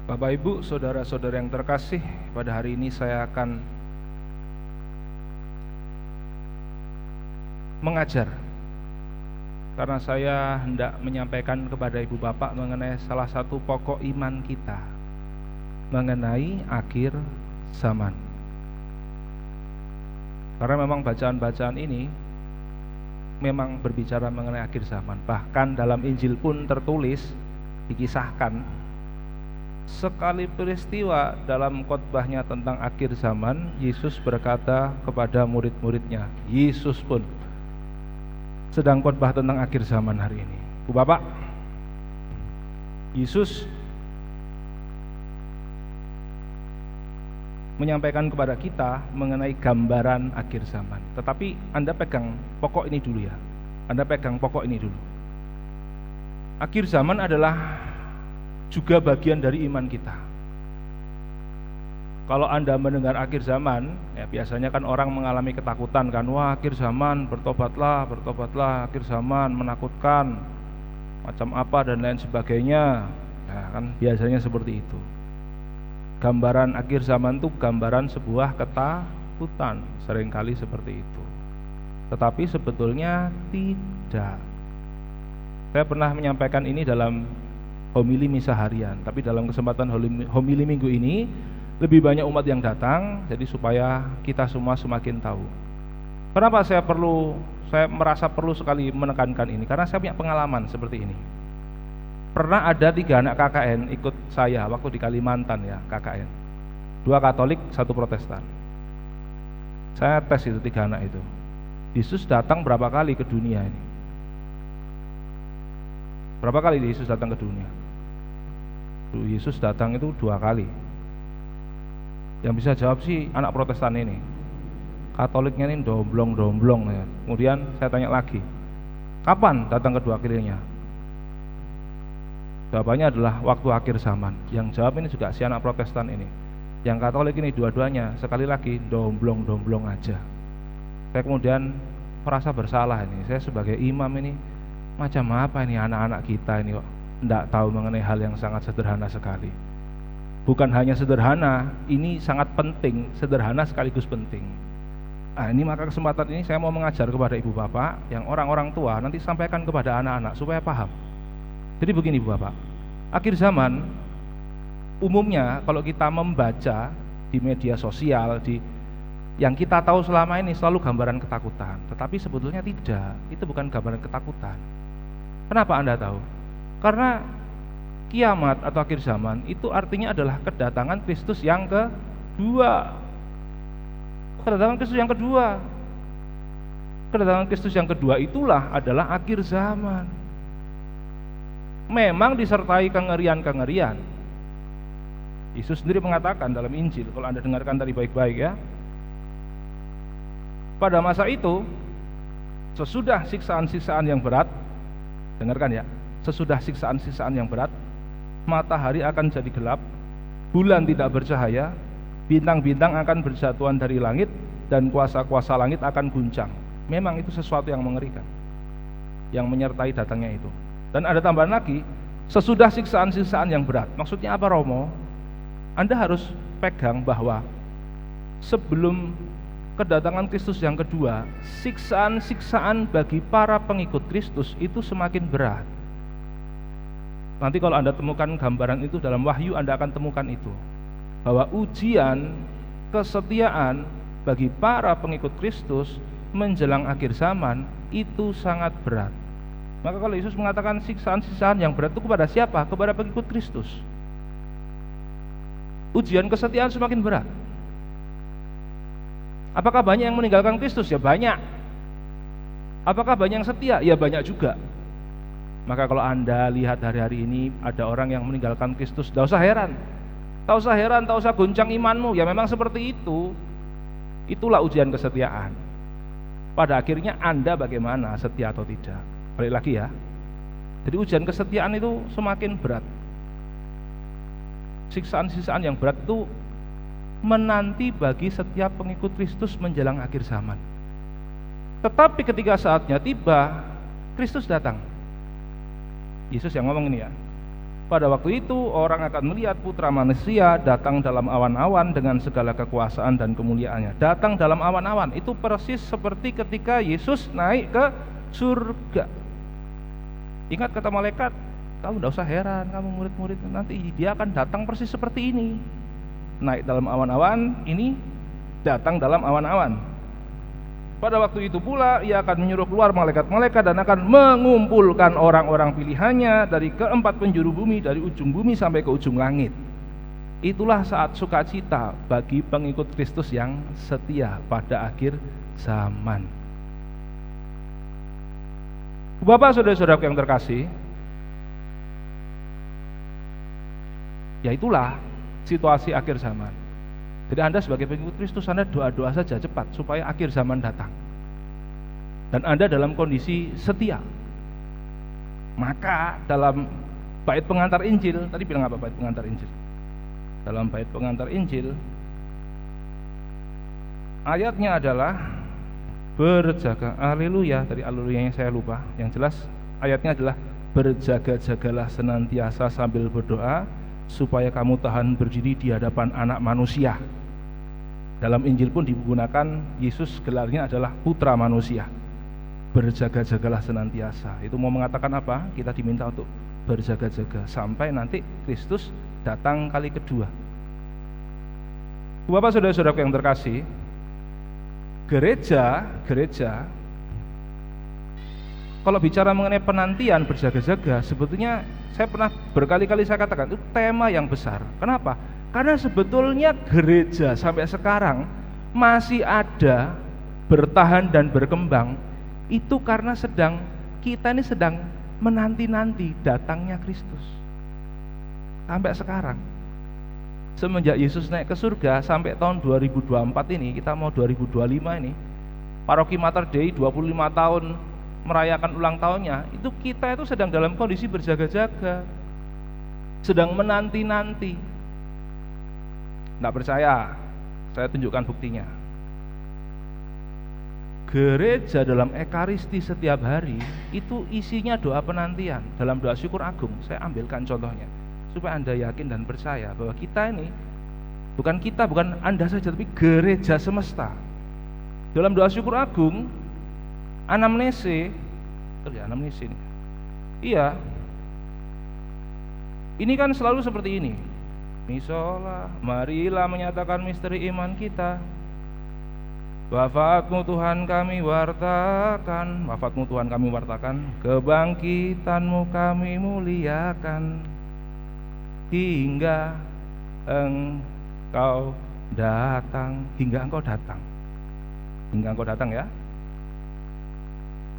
Bapak Ibu, saudara-saudara yang terkasih, pada hari ini saya akan mengajar karena saya hendak menyampaikan kepada Ibu Bapak mengenai salah satu pokok iman kita, mengenai akhir zaman. Karena memang bacaan-bacaan ini memang berbicara mengenai akhir zaman. Bahkan dalam Injil pun tertulis, dikisahkan sekali peristiwa dalam khotbahnya tentang akhir zaman, Yesus berkata kepada murid-muridnya, Yesus pun sedang khotbah tentang akhir zaman hari ini. Bu Bapak, Yesus menyampaikan kepada kita mengenai gambaran akhir zaman. Tetapi Anda pegang pokok ini dulu ya. Anda pegang pokok ini dulu. Akhir zaman adalah juga bagian dari iman kita. Kalau Anda mendengar akhir zaman, ya biasanya kan orang mengalami ketakutan kan, wah akhir zaman, bertobatlah, akhir zaman menakutkan, macam apa dan lain sebagainya. Ya kan biasanya seperti itu. Gambaran akhir zaman itu gambaran sebuah ketakutan, seringkali seperti itu. Tetapi sebetulnya tidak. Saya pernah menyampaikan ini dalam homili misa harian, tapi dalam kesempatan homili minggu ini lebih banyak umat yang datang, jadi supaya kita semua semakin tahu. Kenapa saya merasa perlu sekali menekankan ini? Karena saya punya pengalaman seperti ini. Pernah ada 3 anak KKN ikut saya waktu di Kalimantan ya, KKN. 2 Katolik, 1 Protestan. Saya tes itu 3 anak itu. Yesus datang berapa kali ke dunia ini? Berapa kali Yesus datang ke dunia? Yesus datang itu 2 kali. Yang bisa jawab sih anak Protestan ini. Katoliknya ini domblong ya. Kemudian saya tanya lagi, kapan datang kedua kalinya? Jawabannya adalah waktu akhir zaman. Yang jawab ini juga si anak Protestan ini. Yang Katolik ini dua-duanya sekali lagi domblong aja. Saya kemudian merasa bersalah ini. Saya sebagai imam ini macam apa ini anak-anak kita ini kok tidak tahu mengenai hal yang sangat sederhana sekali. Bukan hanya sederhana, ini sangat penting, sederhana sekaligus penting. Nah, ini maka kesempatan ini saya mau mengajar kepada ibu bapak yang orang-orang tua, nanti sampaikan kepada anak-anak supaya paham. Jadi begini ibu bapak, akhir zaman umumnya kalau kita membaca di media sosial, yang kita tahu selama ini selalu gambaran ketakutan. Tetapi sebetulnya tidak, itu bukan gambaran ketakutan. Kenapa Anda tahu? Karena kiamat atau akhir zaman itu artinya adalah kedatangan Kristus yang kedua. Kedatangan Kristus yang kedua. Kedatangan Kristus yang kedua itulah adalah akhir zaman. Memang disertai kengerian-kengerian. Yesus sendiri mengatakan dalam Injil, kalau Anda dengarkan tadi baik-baik ya. Pada masa itu, sesudah siksaan-siksaan yang berat, dengarkan ya, sesudah siksaan-siksaan yang berat, matahari akan jadi gelap, bulan tidak bercahaya, bintang-bintang akan berjatuhan dari langit, dan kuasa-kuasa langit akan guncang. Memang itu sesuatu yang mengerikan, yang menyertai datangnya itu. Dan ada tambahan lagi, sesudah siksaan-siksaan yang berat. Maksudnya apa Romo? Anda harus pegang bahwa sebelum kedatangan Kristus yang kedua, siksaan-siksaan bagi para pengikut Kristus itu semakin berat. Nanti kalau Anda temukan gambaran itu dalam Wahyu, Anda akan temukan itu, bahwa ujian kesetiaan bagi para pengikut Kristus menjelang akhir zaman itu sangat berat. Maka kalau Yesus mengatakan siksaan-siksaan yang berat itu kepada siapa? Kepada pengikut Kristus. Ujian kesetiaan semakin berat. Apakah banyak yang meninggalkan Kristus? Ya banyak. Apakah banyak yang setia? Ya banyak juga. Maka kalau Anda lihat hari-hari ini ada orang yang meninggalkan Kristus, tak usah heran, tak usah goncang imanmu. Ya memang seperti itu. Itulah ujian kesetiaan. Pada akhirnya Anda bagaimana, setia atau tidak. Balik lagi ya. Jadi ujian kesetiaan itu semakin berat. Siksaan-siksaan yang berat itu menanti bagi setiap pengikut Kristus menjelang akhir zaman. Tetapi ketika saatnya tiba, Kristus datang. Yesus yang ngomong ini ya. Pada waktu itu orang akan melihat Putra Manusia datang dalam awan-awan dengan segala kekuasaan dan kemuliaannya. Datang dalam awan-awan itu persis seperti ketika Yesus naik ke surga. Ingat kata malaikat, kamu tidak usah heran, kamu murid-murid, nanti dia akan datang persis seperti ini. Naik dalam awan-awan, ini datang dalam awan-awan. Pada waktu itu pula ia akan menyuruh keluar malaikat-malaikat dan akan mengumpulkan orang-orang pilihannya dari keempat penjuru bumi, dari ujung bumi sampai ke ujung langit. Itulah saat sukacita bagi pengikut Kristus yang setia pada akhir zaman. Bapak, saudara-saudara yang terkasih, ya itulah situasi akhir zaman. Jadi Anda sebagai pengikut Kristus, Anda doa-doa saja cepat supaya akhir zaman datang. Dan Anda dalam kondisi setia. Maka dalam bait pengantar Injil, tadi bilang apa bait pengantar Injil? Dalam bait pengantar Injil, ayatnya adalah berjaga, haleluya, tadi haleluyanya saya lupa. Yang jelas ayatnya adalah berjaga-jagalah senantiasa sambil berdoa supaya kamu tahan berdiri di hadapan Anak Manusia. Dalam Injil pun digunakan Yesus gelarnya adalah Putra Manusia. Berjaga-jagalah senantiasa. Itu mau mengatakan apa? Kita diminta untuk berjaga-jaga sampai nanti Kristus datang kali kedua. Bapak, saudara-saudara yang terkasih, gereja kalau bicara mengenai penantian berjaga-jaga, sebetulnya saya pernah berkali-kali saya katakan itu tema yang besar. Kenapa? Karena sebetulnya gereja sampai sekarang masih ada, bertahan dan berkembang, itu karena kita ini sedang menanti-nanti datangnya Kristus. Sampai sekarang, semenjak Yesus naik ke surga sampai tahun 2024 ini, kita mau 2025 ini, Paroki Mater Dei 25 tahun merayakan ulang tahunnya, itu kita itu sedang dalam kondisi berjaga-jaga, sedang menanti-nanti. Tidak percaya? Saya tunjukkan buktinya. Gereja dalam Ekaristi setiap hari itu isinya doa penantian. Dalam doa syukur agung, saya ambilkan contohnya supaya Anda yakin dan percaya bahwa kita ini bukan Anda saja, tapi gereja semesta. Dalam doa syukur agung, anamnese ini. Iya. Ini kan selalu seperti ini. Misola, marilah menyatakan misteri iman kita. Wafatmu Tuhan kami wartakan, kebangkitanmu kami muliakan, hingga engkau datang. Hingga engkau datang ya.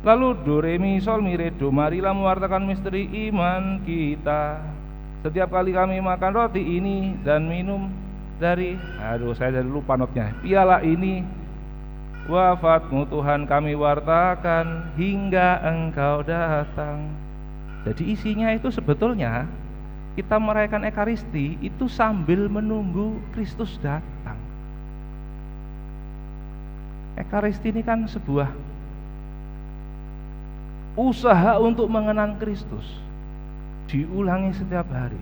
Lalu do re mi sol mi re do, marilah mewartakan misteri iman kita. Setiap kali kami makan roti ini dan minum dari, saya jadi lupa notnya, piala ini, wafatmu Tuhan kami wartakan hingga engkau datang. Jadi isinya itu sebetulnya kita merayakan Ekaristi itu sambil menunggu Kristus datang. Ekaristi ini kan sebuah usaha untuk mengenang Kristus, diulangi setiap hari.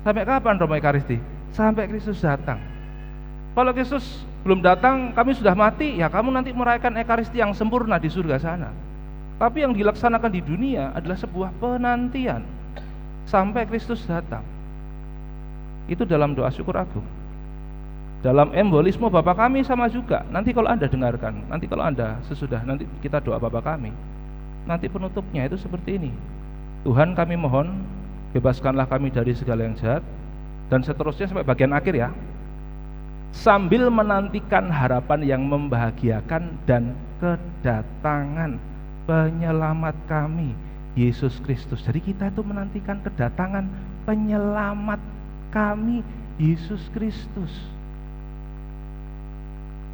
Sampai kapan Romo Ekaristi? Sampai Kristus datang. Kalau Kristus belum datang, kami sudah mati, ya kamu nanti merayakan Ekaristi yang sempurna di surga sana. Tapi yang dilaksanakan di dunia adalah sebuah penantian sampai Kristus datang. Itu dalam doa syukur agung. Dalam embolisme Bapa kami sama juga. Nanti kalau Anda dengarkan, nanti kalau Anda sesudah nanti kita doa Bapa kami, nanti penutupnya itu seperti ini. Tuhan kami mohon, bebaskanlah kami dari segala yang jahat, dan seterusnya sampai bagian akhir ya. Sambil menantikan harapan yang membahagiakan dan kedatangan penyelamat kami, Yesus Kristus. Jadi kita itu menantikan kedatangan penyelamat kami, Yesus Kristus.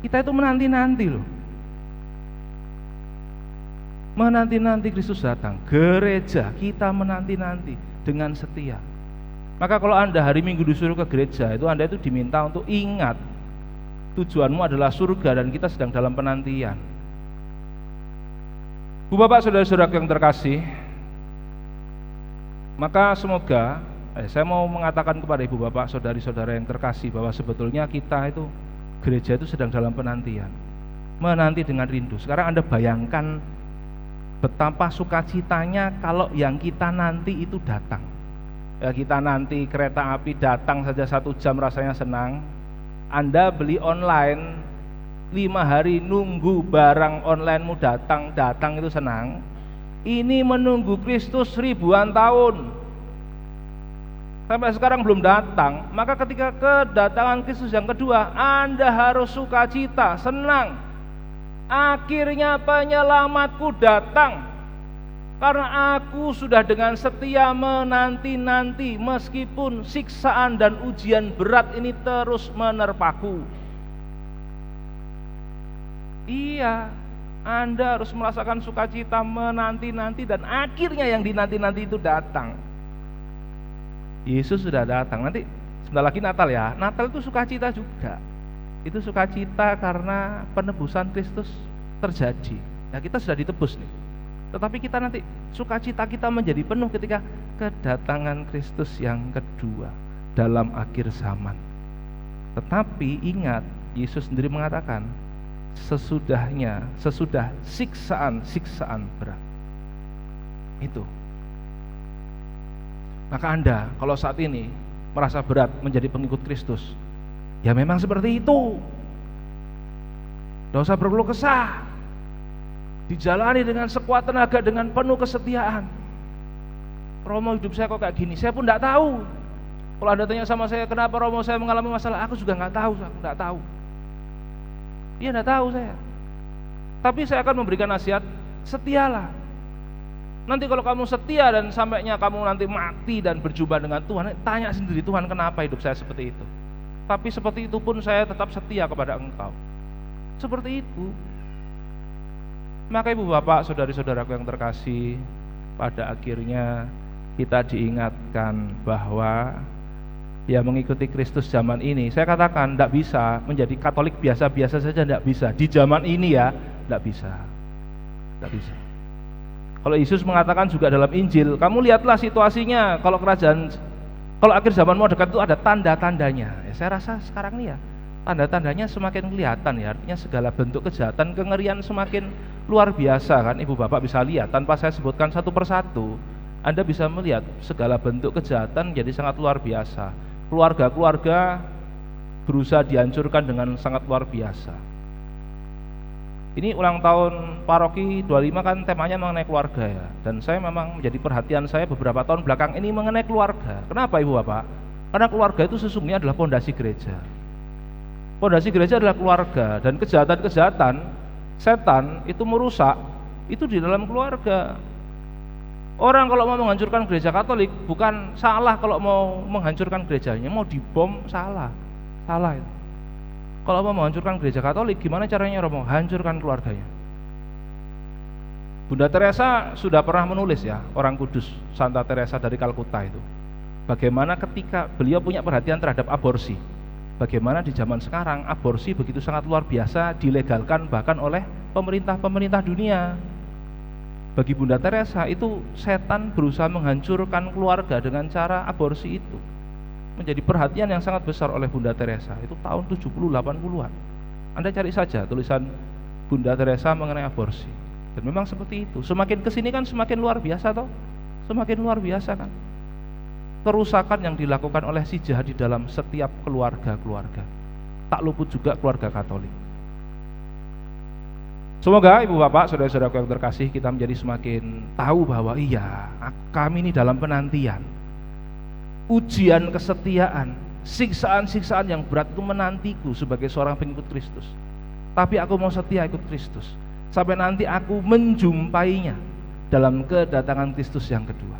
Kita itu menanti-nanti loh. Menanti-nanti Kristus datang. Gereja kita menanti-nanti dengan setia. Maka kalau Anda hari Minggu disuruh ke gereja, itu Anda itu diminta untuk ingat tujuanmu adalah surga dan kita sedang dalam penantian. Bu Bapak, saudara-saudara yang terkasih, maka semoga Saya mau mengatakan kepada ibu bapak, saudari-saudara yang terkasih, bahwa sebetulnya kita itu, gereja itu sedang dalam penantian, menanti dengan rindu. Sekarang Anda bayangkan betapa sukacitanya kalau yang kita nanti itu datang. Ya, kita nanti kereta api datang saja 1 jam rasanya senang. Anda beli online 5 hari nunggu barang onlinemu datang itu senang. Ini menunggu Kristus ribuan tahun sampai sekarang belum datang. Maka ketika kedatangan Kristus yang kedua, Anda harus sukacita, senang. Akhirnya penyelamatku datang, karena aku sudah dengan setia menanti-nanti, meskipun siksaan dan ujian berat ini terus menerpaku. Iya, Anda harus merasakan sukacita menanti-nanti, dan akhirnya yang dinanti-nanti itu datang. Yesus sudah datang. Nanti sebentar lagi Natal ya. Natal itu sukacita juga. Itu sukacita karena penebusan Kristus terjadi. Ya, kita sudah ditebus nih. Tetapi kita nanti sukacita kita menjadi penuh ketika kedatangan Kristus yang kedua dalam akhir zaman. Tetapi ingat, Yesus sendiri mengatakan, sesudah siksaan berat. Itu. Maka Anda kalau saat ini merasa berat menjadi pengikut Kristus, ya memang seperti itu. Tidak usah berkeluh kesah, dijalani dengan sekuat tenaga, dengan penuh kesetiaan. Romo, hidup saya kok kayak gini, saya pun tidak tahu. Kalau Anda tanya sama saya, kenapa Romo saya mengalami masalah, aku juga nggak tahu, aku nggak tahu. Iya, nggak tahu saya. Tapi saya akan memberikan nasihat, setialah. Nanti kalau kamu setia dan sampainya kamu nanti mati dan berjumpa dengan Tuhan, tanya sendiri, Tuhan kenapa hidup saya seperti itu? Tapi seperti itu pun saya tetap setia kepada Engkau. Seperti itu. Maka ibu bapak, saudari-saudaraku yang terkasih, pada akhirnya kita diingatkan bahwa ya mengikuti Kristus zaman ini, saya katakan tidak bisa menjadi Katolik biasa-biasa saja, tidak bisa. Di zaman ini ya, tidak bisa. Tidak bisa. Kalau Yesus mengatakan juga dalam Injil, kamu lihatlah situasinya, kalau akhir zaman mau dekat itu ada tanda-tandanya. Ya, saya rasa sekarang ini ya tanda-tandanya semakin kelihatan ya, artinya segala bentuk kejahatan, kengerian semakin luar biasa kan. Ibu bapak bisa lihat, tanpa saya sebutkan satu persatu, Anda bisa melihat segala bentuk kejahatan jadi sangat luar biasa. Keluarga-keluarga berusaha dihancurkan dengan sangat luar biasa. Ini ulang tahun paroki 25 kan temanya mengenai keluarga ya. Dan saya memang menjadi perhatian saya beberapa tahun belakang ini mengenai keluarga. Kenapa ibu bapak? Karena keluarga itu sesungguhnya adalah pondasi gereja. Pondasi gereja adalah keluarga, dan kejahatan-kejahatan setan itu merusak itu di dalam keluarga. Orang kalau mau menghancurkan gereja Katolik bukan salah, kalau mau menghancurkan gerejanya, mau dibom salah itu. Kalau mau menghancurkan gereja Katolik, gimana caranya Romo? Hancurkan keluarganya. Bunda Teresa sudah pernah menulis ya, orang kudus Santa Teresa dari Kalkuta itu, bagaimana ketika beliau punya perhatian terhadap aborsi. Bagaimana di zaman sekarang aborsi begitu sangat luar biasa dilegalkan bahkan oleh pemerintah dunia. Bagi Bunda Teresa itu setan berusaha menghancurkan keluarga dengan cara aborsi itu. Menjadi perhatian yang sangat besar oleh Bunda Teresa. Itu tahun 70-80-an. Anda cari saja tulisan Bunda Teresa mengenai aborsi. Dan memang seperti itu. Semakin kesini kan semakin luar biasa toh. Semakin luar biasa kan. Kerusakan yang dilakukan oleh si jahat di dalam setiap keluarga-keluarga. Tak luput juga keluarga Katolik. Semoga ibu bapak, saudara-saudaraku yang terkasih, kita menjadi semakin tahu bahwa iya, kami ini dalam penantian. Ujian kesetiaan, siksaan-siksaan yang berat itu menantiku sebagai seorang pengikut Kristus. Tapi aku mau setia ikut Kristus sampai nanti aku menjumpainya dalam kedatangan Kristus yang kedua.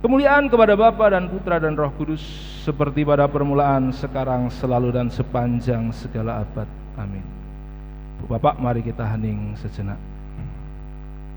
Kemuliaan kepada Bapa dan Putra dan Roh Kudus, seperti pada permulaan, sekarang, selalu, dan sepanjang segala abad. Amin. Bapak, mari kita hening sejenak.